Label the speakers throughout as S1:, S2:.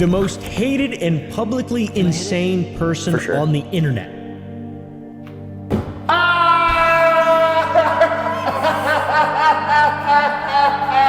S1: The most hated and publicly insane person on the internet.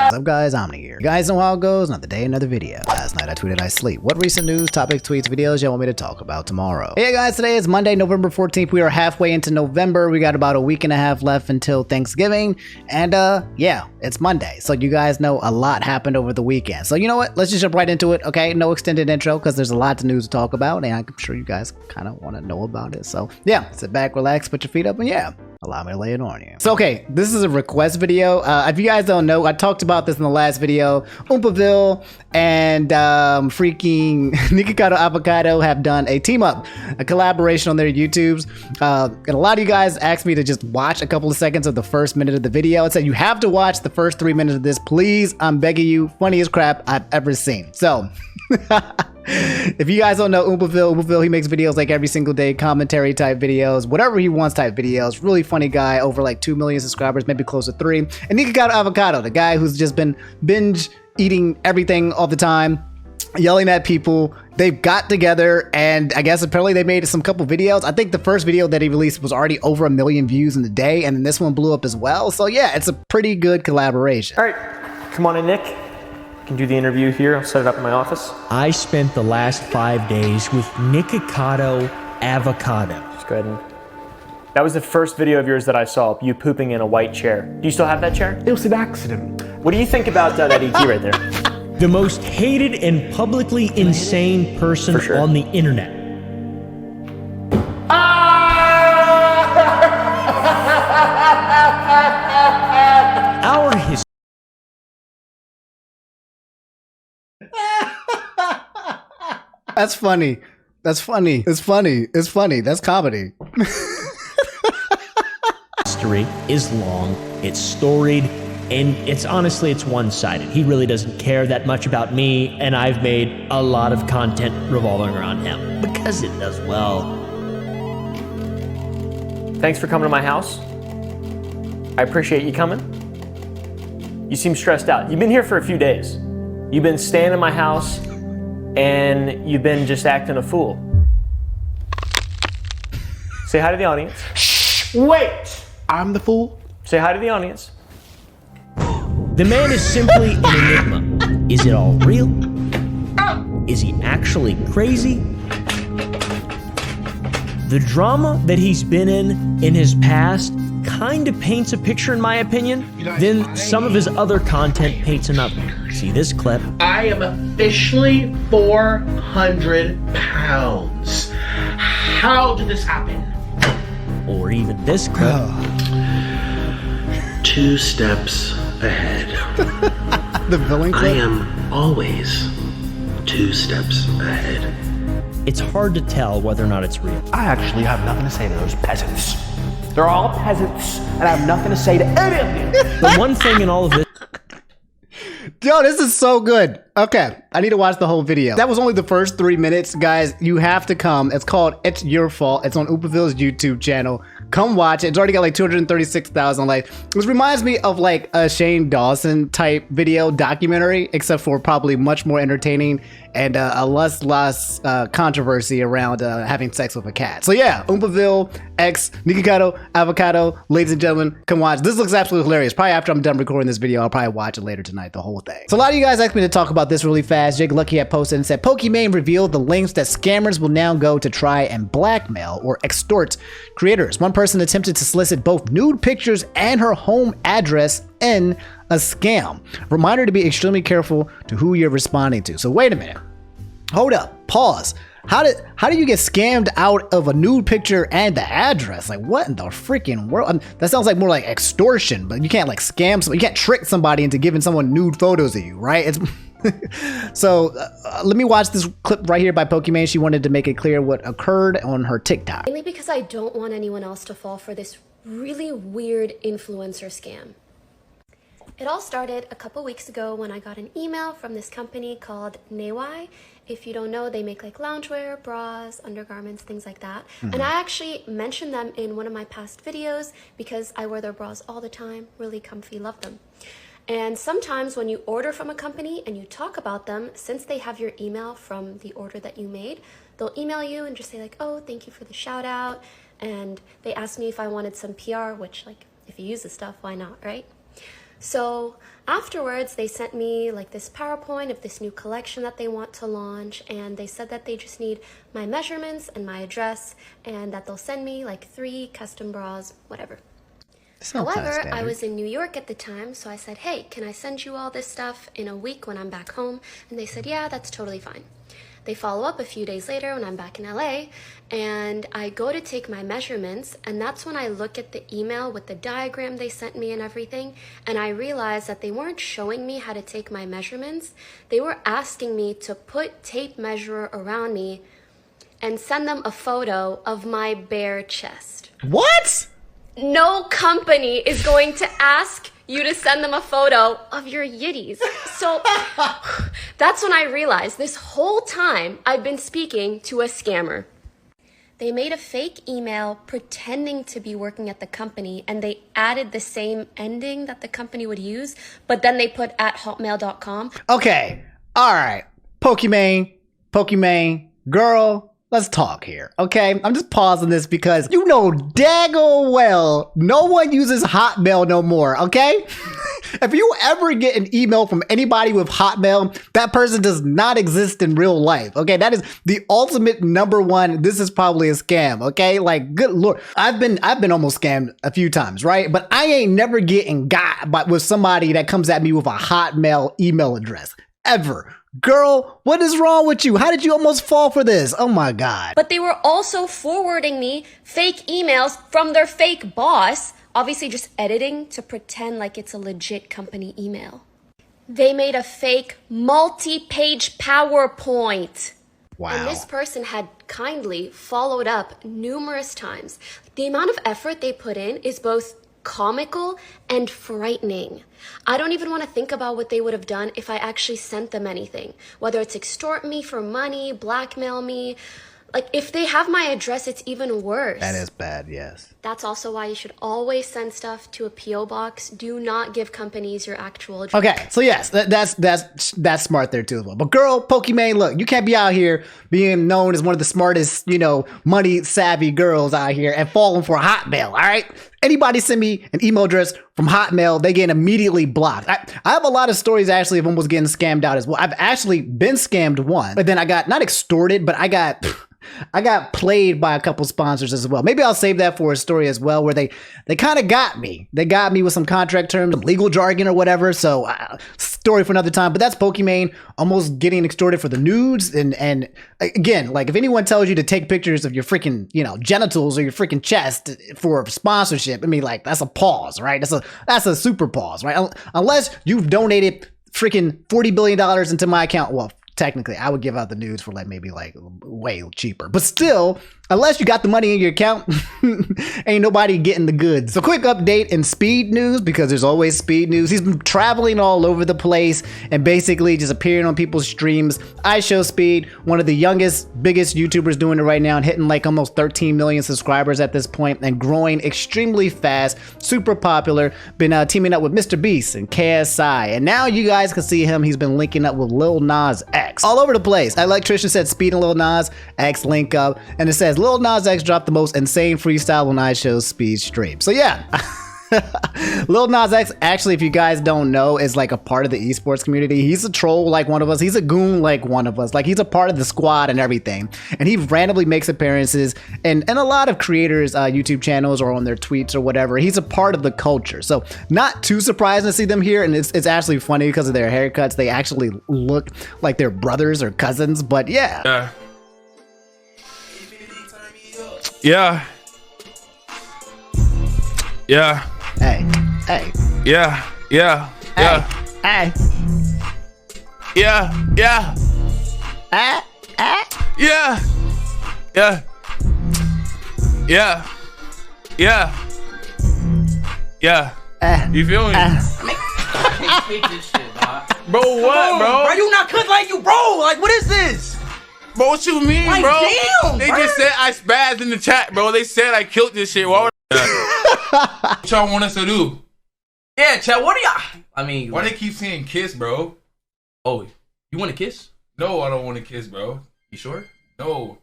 S2: What's up guys, Omni here. You guys know how it goes, another day, another video. Last night I tweeted I sleep. What recent news, topics, tweets, videos y'all want me to talk about tomorrow? Hey guys, today is Monday, November 14th. We are halfway into November. We got about a week and a half left until Thanksgiving. And yeah, it's Monday. So you guys know a lot happened over the weekend. So you know what? Let's just jump right into it, okay? No extended intro because there's a lot of news to talk about and I'm sure you guys kind of want to know about it. So yeah, sit back, relax, put your feet up and yeah, allow me to lay it on you. So okay, this is a request video. If you guys don't know, I talked about this in the last video. Oompaville and freaking Nikocado Avocado have done a team up, a collaboration on their YouTubes. And a lot of you guys asked me to just watch a couple of seconds of the first minute of the video. It said you have to watch the first 3 minutes of this, please. I'm begging you. Funniest crap I've ever seen. So if you guys don't know Oompaville, he makes videos like every single day, commentary type videos, whatever he wants type videos. Really funny guy, over like 2 million subscribers, maybe close to 3. And Nikocado Avocado, the guy who's just been binge eating everything all the time, yelling at people. They've got together and I guess apparently they made some couple videos. I think the first video that he released was already over 1 million views in the day, and then this one blew up as well. So yeah, it's a pretty good collaboration.
S3: All right, come on in, Nick. Can do the interview here. I'll set it up in my office.
S1: I spent the last 5 days with Nikocado Avocado.
S3: Just go ahead and... That was the first video of yours that I saw, you pooping in a white chair. Do you still have that chair?
S4: It was an accident.
S3: What do you think about that ET right there?
S1: The most hated and publicly insane person on the internet. Our history.
S2: That's funny. That's funny. It's funny. It's funny. That's comedy.
S1: History is long, it's storied, and it's honestly, it's one-sided. He really doesn't care that much about me, and I've made a lot of content revolving around him because it does well.
S3: Thanks for coming to my house. I appreciate you coming. You seem stressed out. You've been here for a few days. You've been staying in my house, and you've been just acting a fool. Say hi to the audience.
S4: Shh, wait! I'm the fool.
S3: Say hi to the audience.
S1: The man is simply an enigma. Is it all real? Is he actually crazy? The drama that he's been in his past kind of paints a picture in my opinion, then some of his other content paints another. See this clip?
S4: I am officially 400 pounds. How did this happen?
S1: Or even this clip.
S5: 2 steps ahead.
S2: The villain clip?
S5: I am always 2 steps ahead.
S1: It's hard to tell whether or not it's real.
S4: I actually have nothing to say to those peasants. They're all peasants, and I have nothing to say to any of them.
S1: The one thing in all of this...
S2: Yo, this is so good. Okay, I need to watch the whole video. That was only the first 3 minutes, guys. You have to come. It's called It's Your Fault. It's on Oompaville's YouTube channel. Come watch it. It's already got like 236,000 likes. Which reminds me of like a Shane Dawson type video documentary, except for probably much more entertaining and a less controversy around having sex with a cat. So yeah, Oompaville x Nikocado Avocado, ladies and gentlemen, come watch. This looks absolutely hilarious. Probably after I'm done recording this video, I'll probably watch it later tonight, the whole thing. So a lot of you guys asked me to talk about this really fast. Jake Lucky had posted and said, Pokimane revealed the links that scammers will now go to try and blackmail or extort creators. One person attempted to solicit both nude pictures and her home address in a scam. Reminder to be extremely careful to who you're responding to. So wait a minute. Hold up. Pause. How do you get scammed out of a nude picture and the address? Like what in the freaking world? That sounds like more like extortion, but you can't like scam somebody. You can't trick somebody into giving someone nude photos of you, right? It's so let me watch this clip right here by Pokimane. She wanted to make it clear what occurred on her TikTok.
S6: Mainly because I don't want anyone else to fall for this really weird influencer scam. It all started a couple weeks ago when I got an email from this company called Nawai. If you don't know, they make like loungewear, bras, undergarments, things like that. And I actually mentioned them in one of my past videos because I wear their bras all the time, really comfy, love them. And sometimes when you order from a company and you talk about them, since they have your email from the order that you made, they'll email you and just say like, oh, thank you for the shout out. And they asked me if I wanted some PR, which like, if you use this stuff, why not, right? So afterwards, they sent me like this PowerPoint of this new collection that they want to launch. And they said that they just need my measurements and my address and that they'll send me like 3 custom bras, whatever. However, I was in New York at the time, so I said, hey, can I send you all this stuff in a week when I'm back home? And they said, yeah, that's totally fine. They follow up a few days later when I'm back in LA, and I go to take my measurements, and that's when I look at the email with the diagram they sent me and everything, and I realized that they weren't showing me how to take my measurements. They were asking me to put tape measure around me and send them a photo of my bare chest.
S2: What?
S6: No company is going to ask you to send them a photo of your yitties. So that's when I realized this whole time I've been speaking to a scammer. They made a fake email pretending to be working at the company, and they added the same ending that the company would use, but then they put @hotmail.com.
S2: Okay. All right. Pokimane, girl. Let's talk here, okay? I'm just pausing this because you know daggone well no one uses Hotmail no more, okay? If you ever get an email from anybody with Hotmail, that person does not exist in real life, okay? That is the ultimate #1. This is probably a scam, okay? Like, good Lord. I've been almost scammed a few times, right? But I ain't never getting got with somebody that comes at me with a Hotmail email address, ever. Girl, what is wrong with you? How did you almost fall for this? Oh my God.
S6: But they were also forwarding me fake emails from their fake boss, obviously just editing to pretend like it's a legit company email. They made a fake multi-page PowerPoint.
S2: Wow.
S6: And this person had kindly followed up numerous times. The amount of effort they put in is both comical and frightening. I don't even want to think about what they would have done if I actually sent them anything, whether it's extort me for money, blackmail me. Like, if they have my address, it's even worse.
S2: That is bad, yes.
S6: That's also why you should always send stuff to a P.O. box. Do not give companies your actual address.
S2: Okay, so yes, that's smart there too as well. But girl, Pokimane, look, you can't be out here being known as one of the smartest, money savvy girls out here and falling for a Hotmail, all right? Anybody send me an email address from Hotmail, they get immediately blocked. I have a lot of stories actually of almost getting scammed out as well. I've actually been scammed once, but then I got not extorted, but I got played by a couple sponsors as well. Maybe I'll save that for a story as well, where they kind of got me. They got me with some contract terms, some legal jargon or whatever. So story for another time. But that's Pokimane almost getting extorted for the nudes. And again, like if anyone tells you to take pictures of your freaking genitals or your freaking chest for sponsorship, I mean, like that's a pause, right? That's a super pause, right? Unless you've donated freaking $40 billion into my account. Well, technically, I would give out the nudes for maybe way cheaper. But still, unless you got the money in your account, ain't nobody getting the goods. So quick update in speed news, because there's always speed news. He's been traveling all over the place and basically just appearing on people's streams. IShowSpeed, one of the youngest, biggest YouTubers doing it right now and hitting almost 13 million subscribers at this point and growing extremely fast, super popular. Been teaming up with Mr. Beast and KSI. And now you guys can see him. He's been linking up with Lil Nas X. All over the place. Electrician said Speed and Lil Nas X link up, and it says Lil Nas X dropped the most insane freestyle on IShowSpeed stream. So yeah. Lil Nas X, actually, if you guys don't know, is a part of the esports community. He's a troll like one of us. He's a goon like one of us. He's a part of the squad and everything. And he randomly makes appearances and a lot of creators' YouTube channels or on their tweets or whatever. He's a part of the culture. So not too surprised to see them here. And it's actually funny because of their haircuts. They actually look like they're brothers or cousins. But yeah.
S7: Yeah. Yeah.
S2: Hey.
S7: Yeah.
S2: Hey.
S7: Yeah. Yeah. Yeah. You feel me? Bro, what, bro?
S4: Bro, you not cut like you, bro. What is this?
S7: Bro, what you mean, bro?
S4: Damn,
S7: they
S4: bro.
S7: just said I spazzed in the chat, bro. They said I killed this shit. Why would what y'all want us to do?
S4: Yeah, Chad, what are y'all?
S8: I mean,
S7: Why they keep saying kiss, bro?
S8: oh, you want to kiss?
S7: No, I don't want to kiss, bro.
S8: You sure?
S7: No.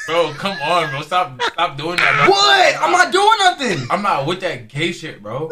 S7: Bro, come on, bro. Stop doing that, bro.
S8: What? I'm not doing nothing.
S7: I'm not with that gay shit, bro.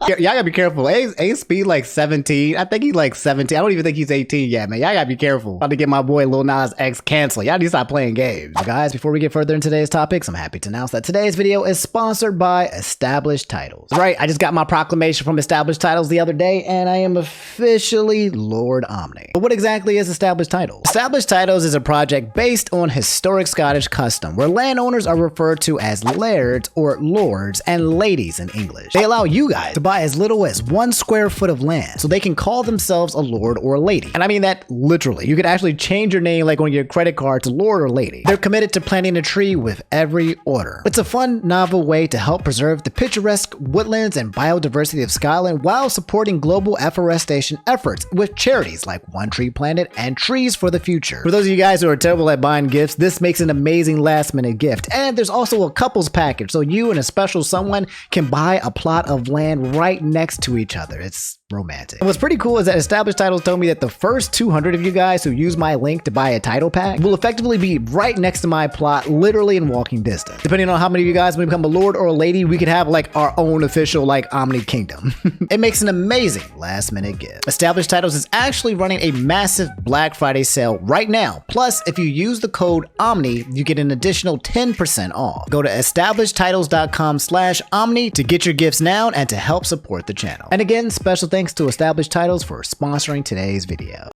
S2: Y'all gotta be careful. Ain't Speed like 17? I think he's like 17. I don't even think he's 18 yet, man. Y'all gotta be careful. About to get my boy Lil Nas X canceled. Y'all need to stop playing games. But guys, before we get further into today's topics, I'm happy to announce that today's video is sponsored by Established Titles. Right, I just got my proclamation from Established Titles the other day, and I am officially Lord Omni. But what exactly is Established Titles? Established Titles is a project based on historic Scottish custom, where landowners are referred to as lairds or lords and ladies in English. They allow you guys to buy as little as 1 square foot of land, so they can call themselves a lord or a lady. And I mean that literally. You could actually change your name like on your credit card to lord or lady. They're committed to planting a tree with every order. It's a fun, novel way to help preserve the picturesque woodlands and biodiversity of Scotland while supporting global afforestation efforts with charities like One Tree Planet and Trees for the Future. For those of you guys who are terrible at buying gifts, this makes an amazing last minute gift. And there's also a couples package, so you and a special someone can buy a plot of land right next to each other. It's romantic. And what's pretty cool is that Established Titles told me that the first 200 of you guys who use my link to buy a title pack will effectively be right next to my plot, literally in walking distance. Depending on how many of you guys will become a lord or a lady, we could have like our own official like Omni Kingdom. It makes an amazing last minute gift. Established Titles is actually running a massive Black Friday sale right now. Plus, if you use the code Omni, you get an additional 10% off. Go to establishedtitles.com/Omni to get your gifts now and to help support the channel. And again, special thanks to Established Titles for sponsoring today's video.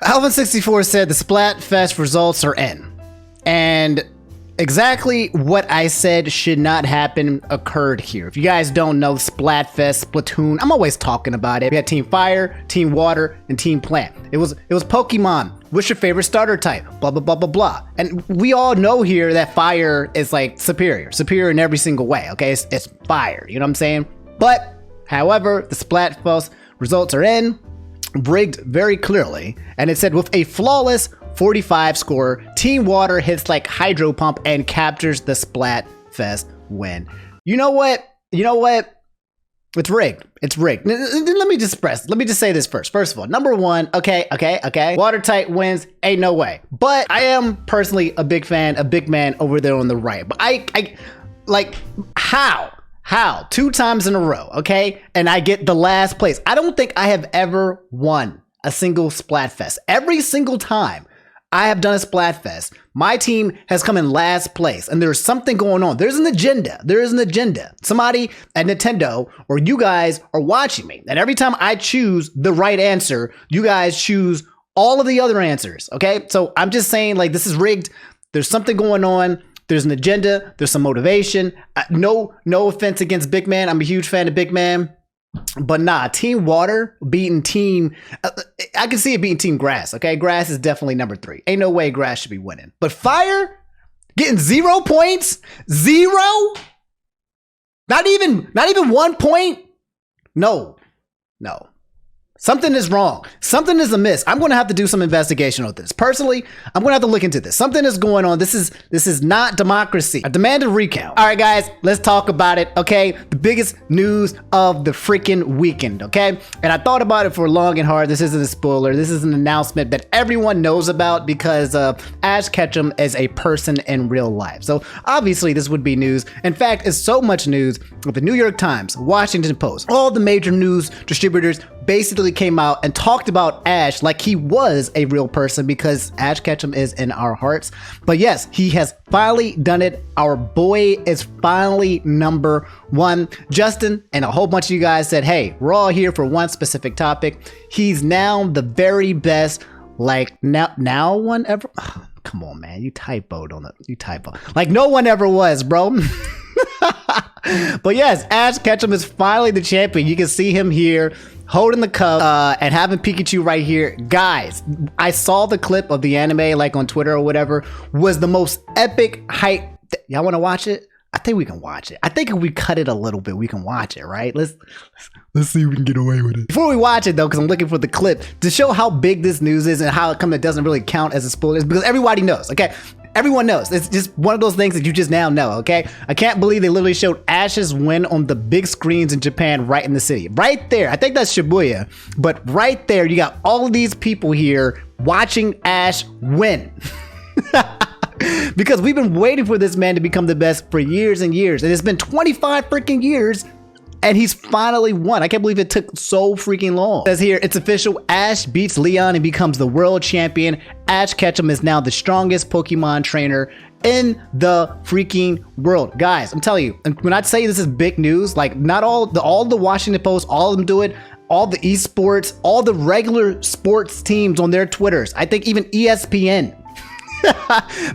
S2: Alvin64 said the Splatfest results are in. And exactly what I said should not happen occurred here. If you guys don't know, Splatfest, Splatoon, I'm always talking about it. We had Team Fire, Team Water, and Team Plant. It was Pokemon. What's your favorite starter type? Blah, blah, blah, blah, blah. And we all know here that fire is like superior in every single way, okay? It's fire, you know what I'm saying? But, however, the Splatfest results are in, rigged very clearly, and it said with a flawless 45 score, Team Water hits like Hydro Pump and captures the Splatfest win. You know what? It's rigged. It's rigged. Let me just say this first. First of all, number one, okay. Watertight wins, ain't no way. But I am personally a big fan, a big man over there on the right. But I like, how? 2 times in a row, okay? And I get the last place. I don't think I have ever won a single Splatfest. Every single time I have done a Splatfest, my team has come in last place, and there's something going on. There's an agenda. Somebody at Nintendo or you guys are watching me, and every time I choose the right answer, you guys choose all of the other answers, okay? So I'm just saying, like, this is rigged. There's something going on. There's an agenda. There's some motivation. No offense against Big Man. I'm a huge fan of Big Man. But nah, Team Water beating Team... I can see it beating Team Grass, okay? Grass is definitely number 3. Ain't no way Grass should be winning. But Fire getting 0 points? 0? Not even 1 point? No. Something is wrong. Something is amiss. I'm going to have to do some investigation on this. Personally, I'm going to have to look into this. Something is going on. This is not democracy. I demand a recount. All right, guys, let's talk about it, okay? The biggest news of the freaking weekend, okay? And I thought about it for long and hard. This isn't a spoiler. This is an announcement that everyone knows about because Ash Ketchum is a person in real life. So obviously this would be news. In fact, it's so much news that the New York Times, Washington Post, all the major news distributors basically came out and talked about Ash like he was a real person because Ash Ketchum is in our hearts. But yes, he has finally done it. Our boy is finally number 1. Justin and a whole bunch of you guys said, hey, we're all here for one specific topic. He's now the very best, like now one ever. Oh, come on, man. You typoed on it. You typo. Like no one ever was, bro. But yes, Ash Ketchum is finally the champion. You can see him here holding the cup and having Pikachu right here. Guys, I saw the clip of the anime like on Twitter or whatever. Was the most epic hype. Y'all want to watch it? I think we can watch it. I think if we cut it a little bit, we can watch it, right? Let's see if we can get away with it. Before we watch it though, because I'm looking for the clip to show how big this news is and how it doesn't really count as a spoiler, because everybody knows, okay? Everyone knows. It's just one of those things that you just now know, okay? I can't believe they literally showed Ash's win on the big screens in Japan right in the city. Right there. I think that's Shibuya. But right there, you got all of these people here watching Ash win. Because we've been waiting for this man to become the best for years and years. And it's been 25 freaking years. And he's finally won. I can't believe it took so freaking long. It says here, it's official. Ash beats Leon and becomes the world champion. Ash Ketchum is now the strongest Pokemon trainer in the freaking world. Guys, I'm telling you, and when I say this is big news, like not all the Washington Post, all of them do it. All the esports, all the regular sports teams on their Twitters. I think even ESPN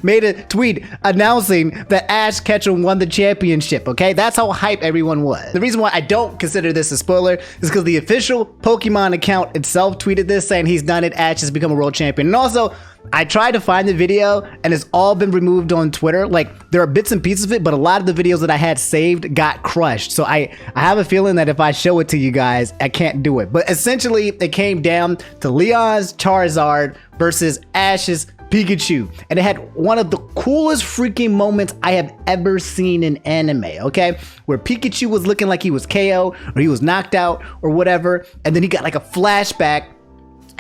S2: made a tweet announcing that Ash Ketchum won the championship, okay? That's how hype everyone was. The reason why I don't consider this a spoiler is because the official Pokemon account itself tweeted this saying he's done it, Ash has become a world champion. And also, I tried to find the video and it's all been removed on Twitter. Like, there are bits and pieces of it, but a lot of the videos that I had saved got crushed. So I have a feeling that if I show it to you guys, I can't do it. But essentially, it came down to Leon's Charizard versus Ash's Pikachu, and it had one of the coolest freaking moments I have ever seen in anime, okay? Where Pikachu was looking like he was KO or he was knocked out or whatever, and then he got like a flashback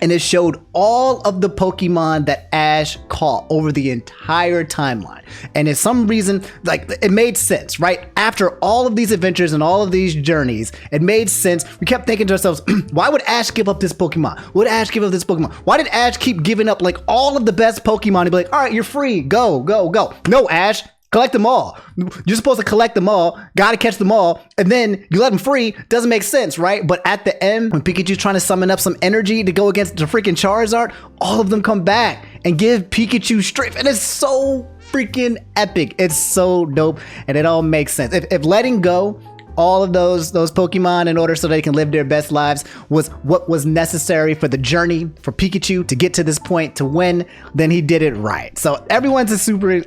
S2: and it showed all of the Pokemon that Ash caught over the entire timeline. And for some reason, like, it made sense, right? After all of these adventures and all of these journeys, it made sense. We kept thinking to ourselves, why would Ash give up this Pokemon? Would Ash give up this Pokemon? Why did Ash keep giving up like all of the best Pokemon and be like, all right, you're free, go, go, go. No, Ash, collect them all. You're supposed to collect them all, gotta catch them all, and then you let them free. Doesn't make sense, right? But at the end, when Pikachu's trying to summon up some energy to go against the freaking Charizard, all of them come back and give Pikachu strength, and it's so freaking epic. It's so dope, and it all makes sense. If letting go all of those Pokemon in order so they can live their best lives was what was necessary for the journey for Pikachu to get to this point to win, then he did it right. So everyone's super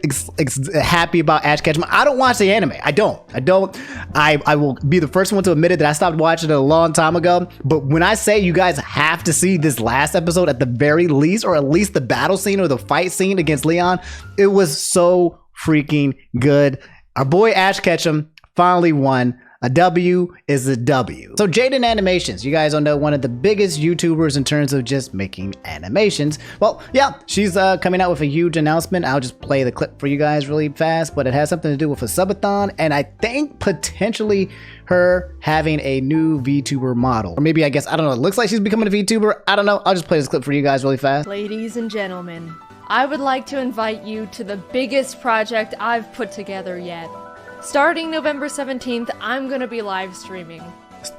S2: happy about Ash Ketchum. I don't watch the anime. I don't. I will be the first one to admit it that I stopped watching it a long time ago. But when I say you guys have to see this last episode at the very least, or at least the battle scene or the fight scene against Leon, it was so freaking good. Our boy Ash Ketchum finally won. A W is a W. So JaidenAnimations, you guys don't know, one of the biggest YouTubers in terms of just making animations. Well, yeah, she's coming out with a huge announcement. I'll just play the clip for you guys really fast, but it has something to do with a subathon, and I think potentially her having a new VTuber model. Or maybe, I guess, I don't know, it looks like she's becoming a VTuber. I don't know. I'll just play this clip for you guys really fast.
S9: Ladies and gentlemen, I would like to invite you to the biggest project I've put together yet. Starting November 17th, I'm gonna be live streaming.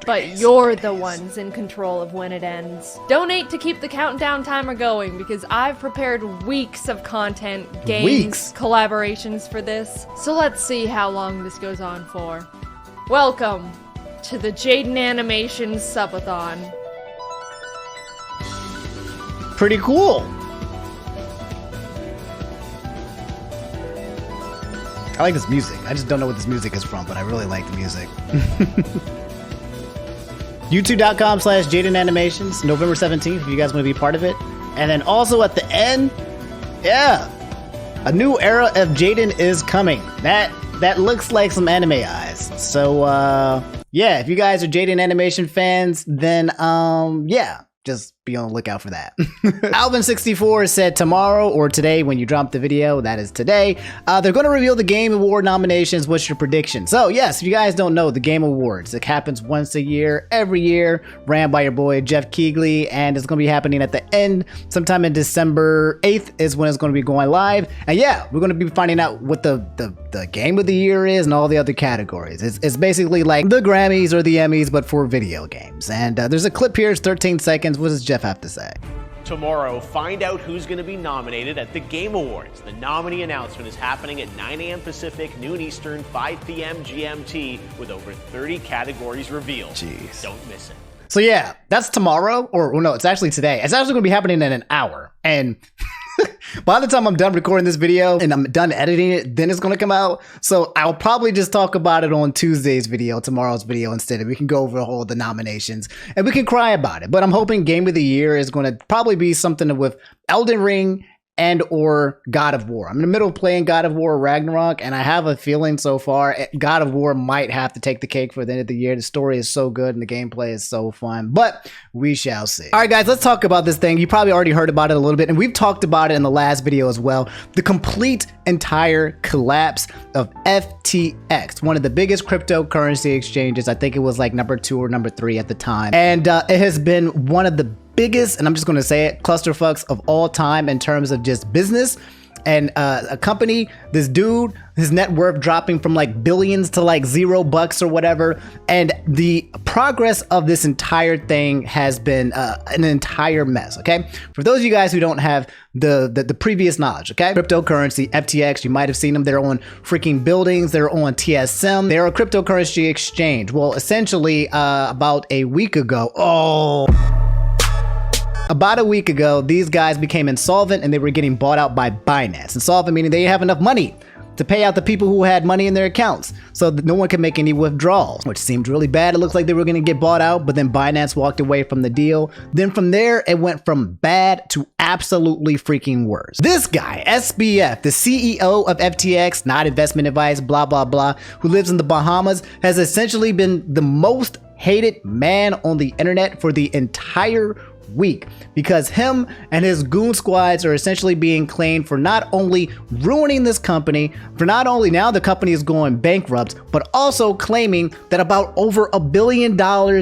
S9: But you're the ones in control of when it ends. Donate to keep the countdown timer going because I've prepared weeks of content, games, collaborations for this. So let's see how long this goes on for. Welcome to the JaidenAnimations Subathon.
S2: Pretty cool. I like this music. I just don't know what this music is from, but I really like the music. YouTube.com/JaidenAnimations, November 17th, if you guys want to be part of it. And then also at the end, yeah, a new era of Jaiden is coming. That looks like some anime eyes. So, yeah, if you guys are JaidenAnimation fans, then, yeah, just be on the lookout for that. Alvin64 said tomorrow or today when you drop the video, that is today, they're going to reveal the Game Award nominations. What's your prediction? So yes, if you guys don't know, the Game Awards, it happens once a year, every year, ran by your boy Jeff Keighley, and it's going to be happening at the end, sometime in December 8th is when it's going to be going live. And yeah, we're going to be finding out what the Game of the Year is and all the other categories. It's basically like the Grammys or the Emmys, but for video games. And there's a clip here, it's 13 seconds. What does Jeff have to say?
S10: Tomorrow, find out who's going to be nominated at the Game Awards. The nominee announcement is happening at 9 a.m. Pacific, noon Eastern, 5 p.m. GMT, with over 30 categories revealed.
S2: Jeez.
S10: Don't miss it.
S2: So yeah, that's tomorrow, or well, no, it's actually today. It's actually going to be happening in an hour. And By the time I'm done recording this video and I'm done editing it, then it's going to come out. So I'll probably just talk about it on Tuesday's video, tomorrow's video instead. And we can go over all the nominations and we can cry about it. But I'm hoping Game of the Year is going to probably be something with Elden Ring and or God of War. I'm in the middle of playing God of War Ragnarok, and I have a feeling so far God of War might have to take the cake for the end of the year. The story is so good and the gameplay is so fun, but we shall see. All right, guys, let's talk about this thing. You probably already heard about it a little bit, and we've talked about it in the last video as well. The complete entire collapse of FTX, one of the biggest cryptocurrency exchanges. I think it was like number 2 or number 3 at the time. And it has been one of the biggest, and I'm just going to say it, clusterfucks of all time in terms of just business and a company. This dude, his net worth dropping from like billions to like $0 or whatever. And the progress of this entire thing has been an entire mess. Okay, for those of you guys who don't have the previous knowledge, okay, cryptocurrency, FTX, you might have seen them. They're on freaking buildings. They're on TSM. They're a cryptocurrency exchange. Well, essentially, about a week ago, about a week ago, these guys became insolvent and they were getting bought out by Binance. Insolvent meaning they didn't have enough money to pay out the people who had money in their accounts, so that no one could make any withdrawals, which seemed really bad. It looks like they were going to get bought out, but then Binance walked away from the deal. Then from there, it went from bad to absolutely freaking worse. This guy, SBF, the CEO of FTX, not investment advice, blah, blah, blah, who lives in the Bahamas, has essentially been the most hated man on the internet for the entire week, because him and his goon squads are essentially being claimed for not only ruining this company, for not only now the company is going bankrupt, but also claiming that about over $1 billion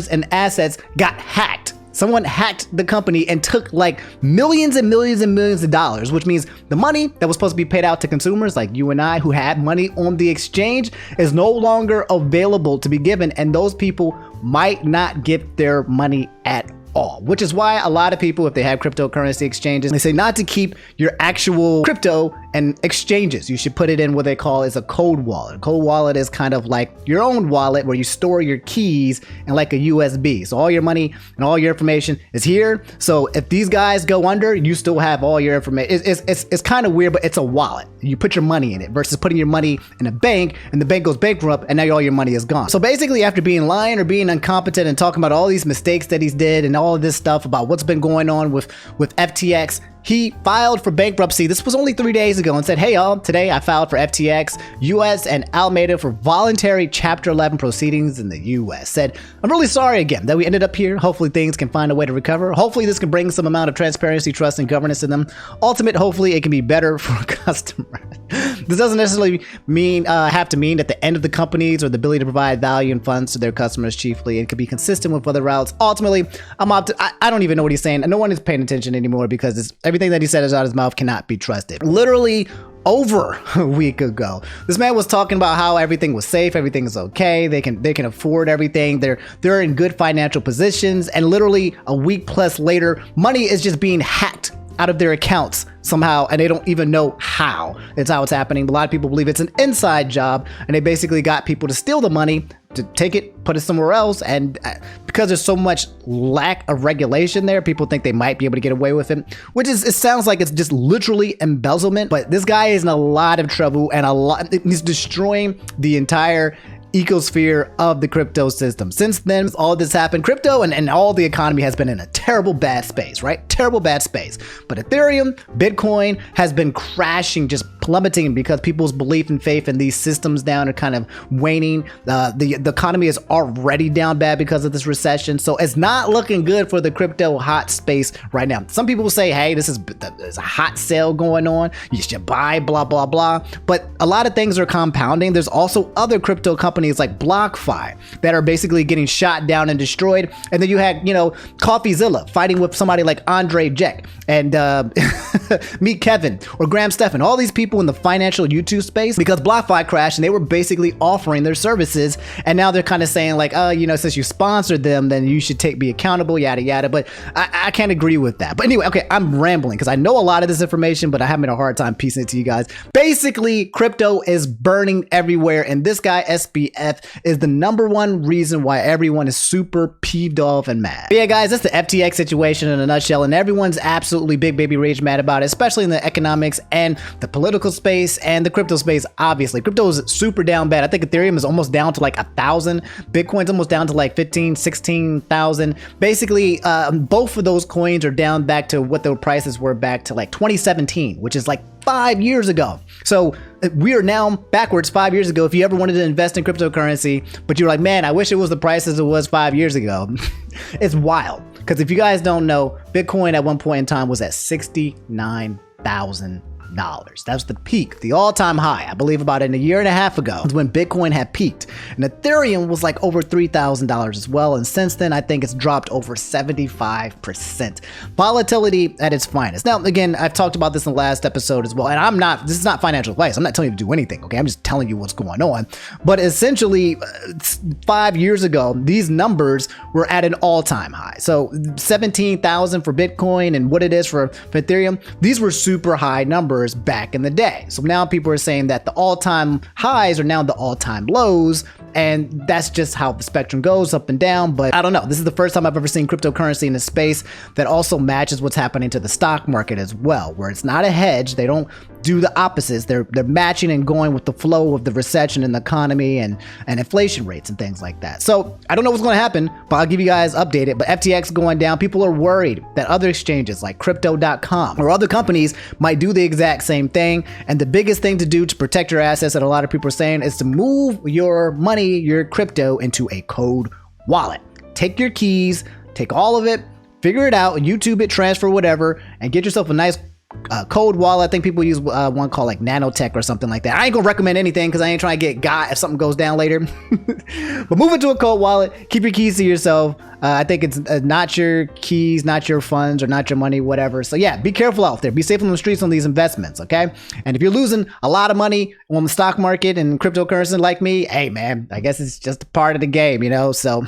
S2: in assets got hacked. Someone hacked the company and took like millions and millions and millions of dollars, which means the money that was supposed to be paid out to consumers like you and I who had money on the exchange is no longer available to be given, and those people might not get their money at all, which is why a lot of people, if they have cryptocurrency exchanges, they say not to keep your actual crypto and exchanges. You should put it in what they call is a cold wallet. A cold wallet is kind of like your own wallet where you store your keys in like a USB. So all your money and all your information is here. So if these guys go under, you still have all your information. It's kind of weird, but it's a wallet. You put your money in it versus putting your money in a bank and the bank goes bankrupt and now all your money is gone. So basically, after being lying or being incompetent and talking about all these mistakes that he's did and all of this stuff about what's been going on with FTX, he filed for bankruptcy. This was only 3 days ago and said, hey y'all, today I filed for FTX, US and Alameda for voluntary Chapter 11 proceedings in the US. Said, I'm really sorry again that we ended up here. Hopefully things can find a way to recover. Hopefully this can bring some amount of transparency, trust, and governance to them. Hopefully it can be better for customers. This doesn't necessarily mean have to mean that the end of the companies or the ability to provide value and funds to their customers chiefly. It could be consistent with other routes. Ultimately, I don't even know what he's saying, and no one is paying attention anymore because everything that he said is out of his mouth cannot be trusted. Literally over a week ago, this man was talking about how everything was safe, everything is okay, they can afford everything, they're in good financial positions, and literally a week plus later, money is just being hacked out of their accounts somehow, and they don't even know how. It's how it's happening. A lot of people believe it's an inside job, and they basically got people to steal the money, to take it, put it somewhere else, and because there's so much lack of regulation there, people think they might be able to get away with it, which is, it sounds like it's just literally embezzlement. But this guy is in a lot of trouble, and he's destroying the entire ecosphere of the crypto system. Since then, all this happened, crypto and all the economy has been in a terrible bad space, right? Terrible bad space. But Ethereum, Bitcoin has been crashing, just plummeting because people's belief and faith in these systems down are kind of waning. The economy is already down bad because of this recession. So it's not looking good for the crypto hot space right now. Some people will say, hey, there's a hot sale going on. You should buy, blah, blah, blah. But a lot of things are compounding. There's also other crypto companies like BlockFi that are basically getting shot down and destroyed. And then you had, CoffeeZilla fighting with somebody like Andre Jack and Meet Kevin or Graham Stephan, all these people in the financial YouTube space, because BlockFi crashed and they were basically offering their services. And now they're kind of saying like, since you sponsored them, then you should be accountable, yada, yada. But I can't agree with that. But anyway, okay, I'm rambling because I know a lot of this information, but I'm having a hard time piecing it to you guys. Basically, crypto is burning everywhere. And this guy, SPF, WTF is the #1 reason why everyone is super peeved off and mad. But yeah, guys, that's the FTX situation in a nutshell, and everyone's absolutely big baby rage mad about it, especially in the economics and the political space and the crypto space. Obviously, crypto is super down bad. I think Ethereum is almost down to like 1,000. Bitcoin's almost down to like 15, 16,000. Basically, both of those coins are down back to what the prices were back to like 2017, which is like 5 years ago. So we are now backwards 5 years ago. If you ever wanted to invest in cryptocurrency, but you're like, man, I wish it was the price as it was 5 years ago. It's wild. Because if you guys don't know, Bitcoin at one point in time was at $69,000. That's the peak, the all-time high. I believe about a year and a half ago is when Bitcoin had peaked. And Ethereum was like over $3,000 as well. And since then, I think it's dropped over 75%. Volatility at its finest. Now, again, I've talked about this in the last episode as well. And this is not financial advice. I'm not telling you to do anything, okay? I'm just telling you what's going on. But essentially, 5 years ago, these numbers were at an all-time high. So 17,000 for Bitcoin and what it is for Ethereum, these were super high numbers back in the day. So now people are saying that the all-time highs are now the all-time lows, and that's just how the spectrum goes up and down. But I don't know. This is the first time I've ever seen cryptocurrency in a space that also matches what's happening to the stock market as well, where it's not a hedge. They don't do the opposites. They're matching and going with the flow of the recession in the economy and inflation rates and things like that. So I don't know what's going to happen, but I'll give you guys updated. But FTX going down. People are worried that other exchanges like crypto.com or other companies might do the exact same thing. And the biggest thing to do to protect your assets that a lot of people are saying is to move your money, your crypto, into a code wallet. Take your keys, take all of it, figure it out, YouTube it, transfer whatever, and get yourself a nice code wallet. I think people use one called like Nanotech or something like that. I ain't gonna recommend anything because I ain't trying to get got if something goes down later. But move it to a code wallet. Keep your keys to yourself. I think it's not your keys, not your funds, or not your money, whatever. So yeah, be careful out there. Be safe on the streets on these investments, okay? And if you're losing a lot of money on the stock market and cryptocurrency like me, hey man, I guess it's just a part of the game, you know? So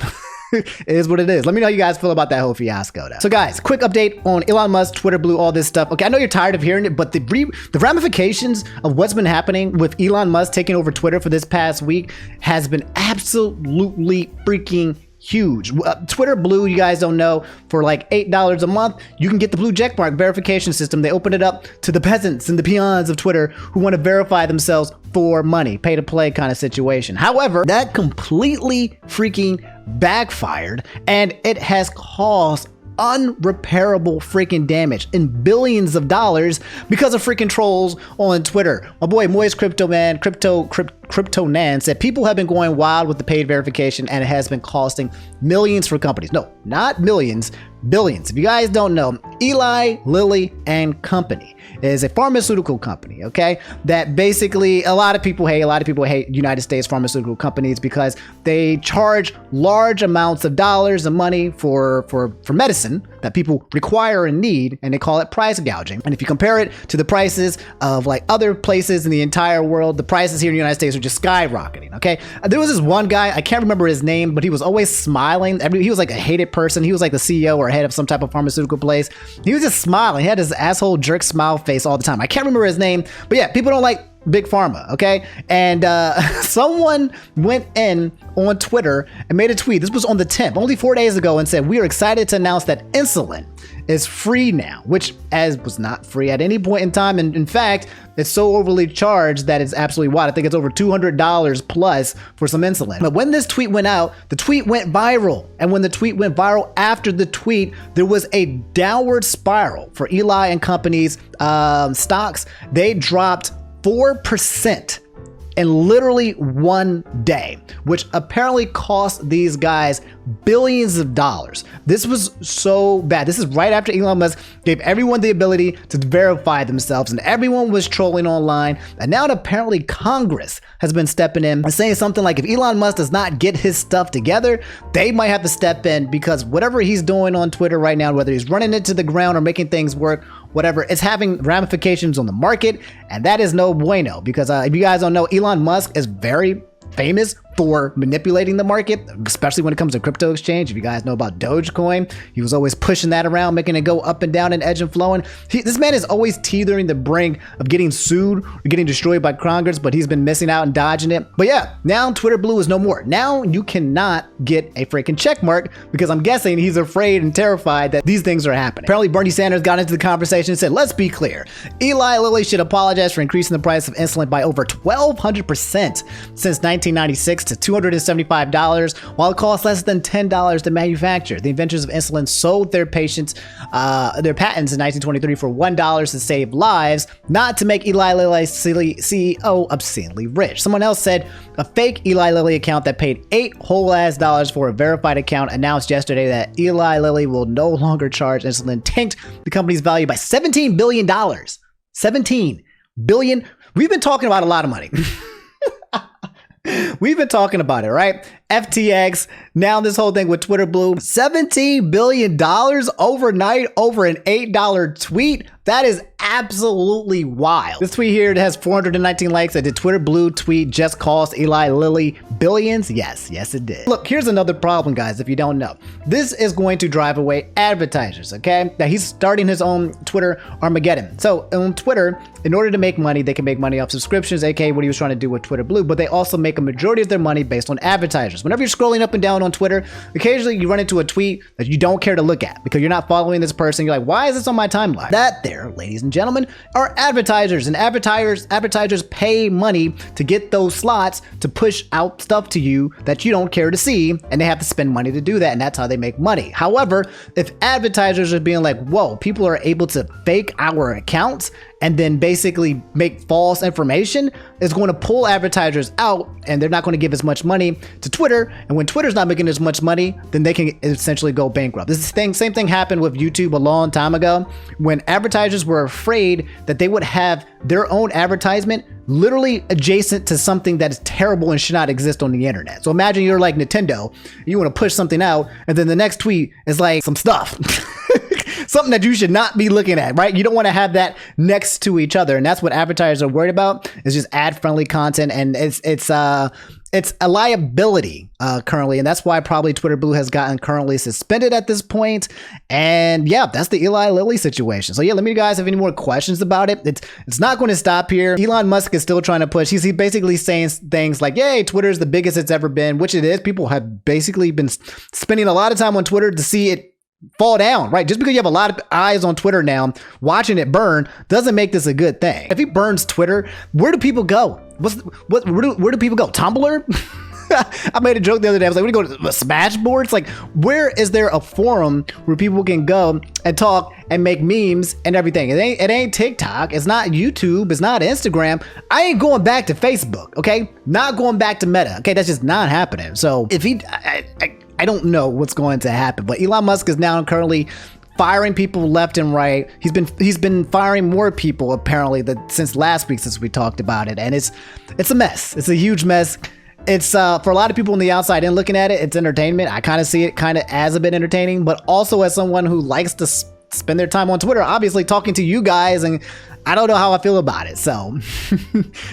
S2: it is what it is. Let me know how you guys feel about that whole fiasco though. So guys, quick update on Elon Musk, Twitter Blue, all this stuff. Okay, I know you're tired of hearing it, but the ramifications of what's been happening with Elon Musk taking over Twitter for this past week has been absolutely freaking huge. Twitter Blue, you guys don't know, for like $8 a month, you can get the blue checkmark verification system. They open it up to the peasants and the peons of Twitter who want to verify themselves for money, pay to play kind of situation. However, that completely freaking backfired, and it has caused unrepairable freaking damage in billions of dollars because of freaking trolls on Twitter. My boy Moist Crypto Man, Crypto Nan said people have been going wild with the paid verification and it has been costing millions for companies. No, not millions, billions. If you guys don't know, Eli Lilly and Company is a pharmaceutical company, okay? That basically a lot of people hate United States pharmaceutical companies because they charge large amounts of dollars and money for medicine that people require and need, and they call it price gouging. And if you compare it to the prices of like other places in the entire world, the prices here in the United States are just skyrocketing, okay? There was this one guy, I can't remember his name, but he was always smiling. He was like a hated person. He was like the CEO or head of some type of pharmaceutical place. He was just smiling. He had his asshole jerk smile face all the time. I can't remember his name, but yeah, people don't like Big Pharma, okay? And someone went in on Twitter and made a tweet. This was on the 10th, only 4 days ago, and said, "We are excited to announce that insulin is free now," which was not free at any point in time. And in fact, it's so overly charged that it's absolutely wild. I think it's over $200 plus for some insulin. But when this tweet went out, the tweet went viral. And when the tweet went viral, after the tweet, there was a downward spiral for Eli and Company's stocks. They dropped 4% in literally one day, which apparently cost these guys billions of dollars. This was so bad. This is right after Elon Musk gave everyone the ability to verify themselves, and everyone was trolling online. And now apparently Congress has been stepping in and saying something like, if Elon Musk does not get his stuff together, they might have to step in, because whatever he's doing on Twitter right now, whether he's running it to the ground or making things work, whatever, it's having ramifications on the market, and that is no bueno. Because if you guys don't know, Elon Musk is very famous for manipulating the market, especially when it comes to crypto exchange. If you guys know about Dogecoin, he was always pushing that around, making it go up and down and edge and flowing. This man is always teetering the brink of getting sued or getting destroyed by Congress, but he's been missing out and dodging it. But yeah, now Twitter Blue is no more. Now you cannot get a freaking check mark because I'm guessing he's afraid and terrified that these things are happening. Apparently Bernie Sanders got into the conversation and said, let's be clear, Eli Lilly should apologize for increasing the price of insulin by over 1,200% since 1996 to $275, while it costs less than $10 to manufacture. The inventors of insulin sold their patents in 1923 for $1 to save lives, not to make Eli Lilly's CEO obscenely rich. Someone else said a fake Eli Lilly account that paid $8 whole ass for a verified account announced yesterday that Eli Lilly will no longer charge insulin, tanked the company's value by $17 billion. 17 billion. We've been talking about a lot of money. We've been talking about it, right? FTX, now this whole thing with Twitter Blue, $17 billion overnight over an $8 tweet. That is absolutely wild. This tweet here, it has 419 likes. Did Twitter Blue tweet just cost Eli Lilly billions? Yes, it did. Look, here's another problem, guys, if you don't know. This is going to drive away advertisers, okay? Now, he's starting his own Twitter Armageddon. So on Twitter, in order to make money, they can make money off subscriptions, aka what he was trying to do with Twitter Blue, but they also make a majority of their money based on advertisers. Whenever you're scrolling up and down on Twitter, occasionally you run into a tweet that you don't care to look at because you're not following this person. You're like, why is this on my timeline? That there, ladies and gentlemen, are advertisers, and advertisers pay money to get those slots to push out stuff to you that you don't care to see, and they have to spend money to do that, and that's how they make money. However, if advertisers are being like, whoa, people are able to fake our accounts and then basically make false information, it's going to pull advertisers out, and they're not going to give as much money to Twitter. And when Twitter's not making as much money, then they can essentially go bankrupt. This same thing happened with YouTube a long time ago when advertisers were afraid that they would have their own advertisement literally adjacent to something that is terrible and should not exist on the internet. So imagine you're like Nintendo, you want to push something out, and then the next tweet is like some stuff. Something that you should not be looking at, right? You don't want to have that next to each other. And that's what advertisers are worried about, is just ad-friendly content. And it's a liability currently. And that's why probably Twitter Blue has gotten currently suspended at this point. And yeah, that's the Eli Lilly situation. So yeah, let me know, guys, have any more questions about it. It's not going to stop here. Elon Musk is still trying to push. He's basically saying things like, yay, Twitter is the biggest it's ever been, which it is. People have basically been spending a lot of time on Twitter to see it fall down, right? Just because you have a lot of eyes on Twitter now watching it burn doesn't make this a good thing. If he burns Twitter, where do people go? Where do people go? Tumblr? I made a joke the other day. I was like, we go to Smashboard. It's like, where is there a forum where people can go and talk and make memes and everything? It ain't TikTok. It's not YouTube. It's not Instagram. I ain't going back to Facebook. Okay, not going back to Meta. Okay, that's just not happening. So if he, I don't know what's going to happen, but Elon Musk is now currently firing people left and right. He's been firing more people apparently since last week, since we talked about it, and it's a mess. It's a huge mess. It's for a lot of people on the outside in looking at it, it's entertainment. I kind of see it kind of as a bit entertaining, but also as someone who likes to spend their time on Twitter, obviously talking to you guys, and I don't know how I feel about it. So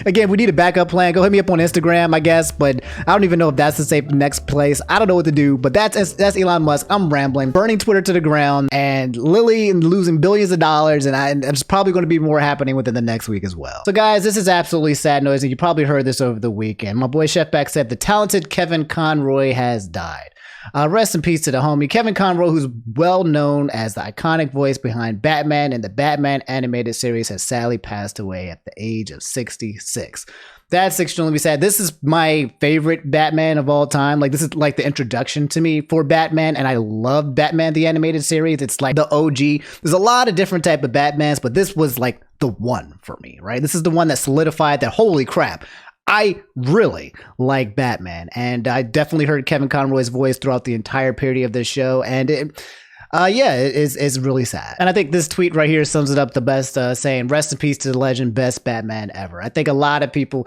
S2: again, we need a backup plan. Go hit me up on Instagram, I guess, but I don't even know if that's the safe next place. I don't know what to do, but that's Elon Musk. I'm rambling, burning Twitter to the ground, and Lilly losing billions of dollars, and there's probably going to be more happening within the next week as well. So guys, this is absolutely sad noise, and you probably heard this over the weekend. My boy Chef Beck said the talented Kevin Conroy has died. Rest in peace to the homie Kevin Conroy, who's well known as the iconic voice behind Batman and the Batman animated series, has sadly passed away at the age of 66. That's extremely sad. This is my favorite Batman of all time. Like, this is like the introduction to me for Batman, and I love Batman the animated series. It's like the OG. There's a lot of different type of Batmans, but this was like the one for me, right? This is the one that solidified that, holy crap, I really like Batman, and I definitely heard Kevin Conroy's voice throughout the entire period of this show, and it's really sad. And I think this tweet right here sums it up the best, saying, rest in peace to the legend, best Batman ever. I think a lot of people,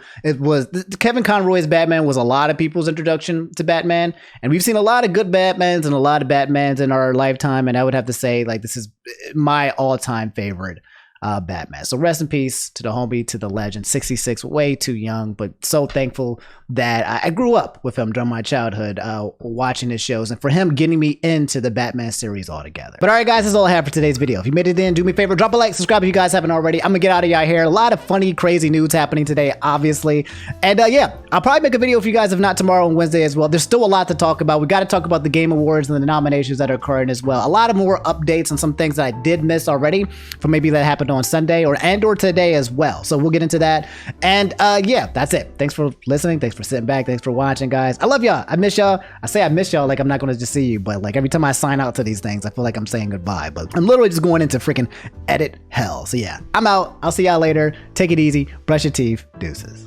S2: Kevin Conroy's Batman was a lot of people's introduction to Batman, and we've seen a lot of good Batmans and a lot of Batmans in our lifetime, and I would have to say, like, this is my all-time favorite Batman. So rest in peace to the homie, to the legend. 66, way too young, but so thankful that I grew up with him during my childhood, watching his shows, and for him getting me into the Batman series altogether. But all right, guys, that's all I have for today's video. If you made it in, do me a favor, drop a like, subscribe if you guys haven't already. I'm gonna get out of y'all here. A lot of funny, crazy news happening today, obviously. And yeah, I'll probably make a video for you guys, if not tomorrow and Wednesday as well. There's still a lot to talk about. We got to talk about the Game Awards and the nominations that are occurring as well. A lot of more updates on some things that I did miss already from maybe that happened on Sunday or today as well. So we'll get into that. And yeah, that's it. Thanks for listening. Thanks for sitting back. Thanks for watching, guys. I love y'all. I miss y'all. I say I miss y'all like I'm not going to just see you, but like every time I sign out to these things, I feel like I'm saying goodbye. But I'm literally just going into freaking edit hell. So yeah, I'm out. I'll see y'all later. Take it easy. Brush your teeth. Deuces.